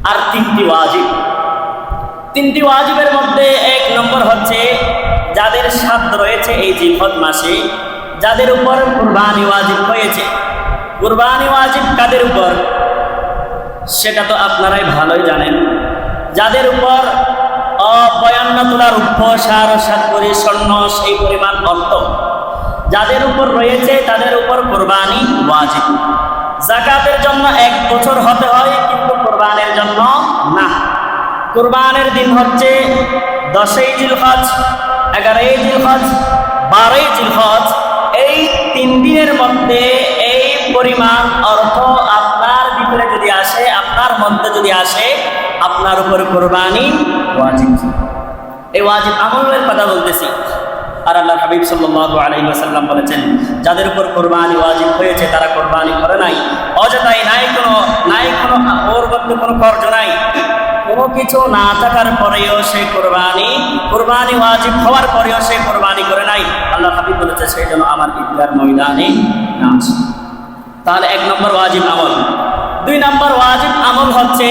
আর তিনটি ওয়াজিব। তিনটি ওয়াজিবের মধ্যে এক নম্বর হচ্ছে যাদের সাধ্য রয়েছে এই জিলহজ মাসে, যাদের উপর কুরবানি ওয়াজিব হয়েছে। কুরবানি ওয়াজিব কাদের উপর সেটা তো আপনারাই ভালোই জানেন। যাদের উপর 52 তোলা রূপ্য, সার, সাত ভরি স্বর্ণ, সেই পরিমাণ অর্থ যাদের উপর রয়েছে তাদের উপর কুরবানি ওয়াজিব। যাকাতের জন্য 1 বছর হতে হয়, কিন্তু কুরবানের জন্য না। কুরবানের দিন হচ্ছে 10ই জিলহজ, 11ই জিলহজ, 12ই জিলহজ। এই 3 দিনের মধ্যে এই পরিমাণ অর্থ আপনার ভিতরে যদি আসে, আপনার মধ্যে যদি আসে, আপনার উপর কুরবানি ওয়াজিব। এই ওয়াজিব আমলের কথা বলতেছি। আর আল্লাহর হাবিব সাল্লাল্লাহু আলাইহি ওয়াসাল্লাম বলেছেন, যাদের উপর কুরবানি ওয়াজিব হয়েছে তারা কুরবানি করে নাই অযথাই, নাই কোনো ওর মধ্যে কোনো কর্জ নাই, কোনো কিছু না থাকার পরেও সে কুরবানি ওয়াজিব হওয়ার পরেও সে কুরবানি করে নাই। আল্লাহর হাবিব বলেছে সেই জন্য আমার ঈদগার ময়দানে না আসে। তাহলে 1 নম্বর ওয়াজিব আমল। 2 নম্বর ওয়াজিব আমল হচ্ছে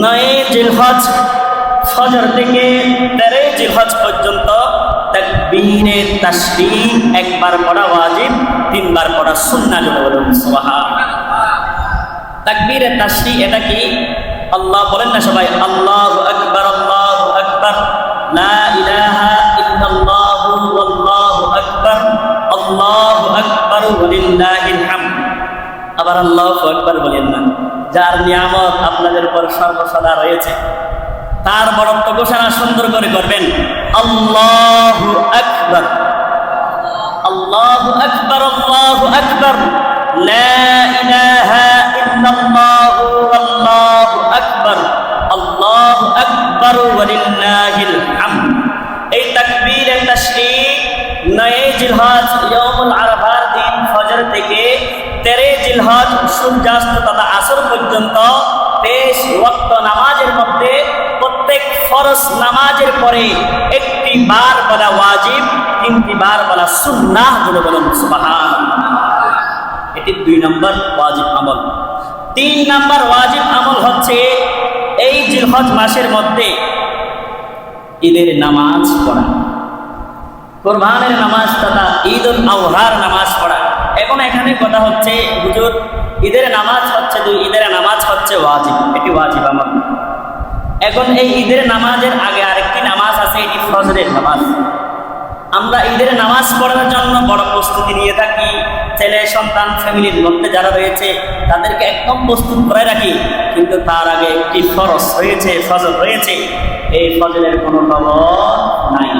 9 জিলহজ ফজর থেকে 13 জিলহজ পর্যন্ত তাকবীরে তাশরীক একবার পড়া ওয়াজিব, 3 বার পড়া সুন্নাহ। বলুন সুবহানাল্লাহ। তাকবীরে তাশরীক এটা কি? আল্লাহ বলেন না সবাই, আল্লাহু আকবার, আল্লাহু আকবার, লা ইলাহা ইল্লাল্লাহু ওয়াল্লাহু আকবার, আল্লাহু আকবার ওয়ালিল্লাহিল হামদ। আবার আল্লাহু আকবার বলেন না। যার নিয়ামত আপনাদের উপর সর্বসদা রয়েছে তার বড়ত্ব ঘোষণা সুন্দর করে করবেন, আল্লাহু আকবার, আল্লাহু আকবার, আল্লাহু আকবার, লা ইলাহা ইল্লাল্লাহু আল্লাহু আকবার, আল্লাহু আকবার ওয়ালিল্লাহিল হামদ। এই তাকবীরে তাশরীক 9 জিলহজ ইয়াউমুল আরাফার দিন ফজর থেকে 13 জিলহজ সূর্যাস্ত তথা আসর পর্যন্ত 23 ওয়াক্ত নামাজের মধ্যে প্রত্যেক ফরজ নামাজের পরে 1টি বার বলা ওয়াজিব, 3টি বার বলা সুন্নাহ। বলুন সুবহানাল্লাহ। এটি 2 নম্বর ওয়াজিব আমল। 3 নম্বর ওয়াজিব আমল হচ্ছে এই জিলহজ মাসের মধ্যে ঈদের নামাজ পড়া, কুরবানের নামাজ তথা ঈদুল আযহার নামাজ পড়া। এখন এখানে কথা হচ্ছে, হুজুর ঈদের নামাজ হচ্ছে 2, ঈদের নামাজ হচ্ছে ওয়াজিব, এটি ওয়াজিব আমল। এখন এই ঈদের নামাজের আগে আরেকটি নামাজ আছে, এটি ফজরের নামাজ। আমরা ঈদের নামাজ পড়ার জন্য বড় প্রস্তুতি নিয়ে থাকি। ছেলে সন্তান ফ্যামিলির মধ্যে যারা রয়েছে তাদেরকে একদম প্রস্তুত করে রাখি, কিন্তু তার আগে একটি ফরজ রয়েছে, ফজর রয়েছে। এই ফজরের কোনো খবর নাই।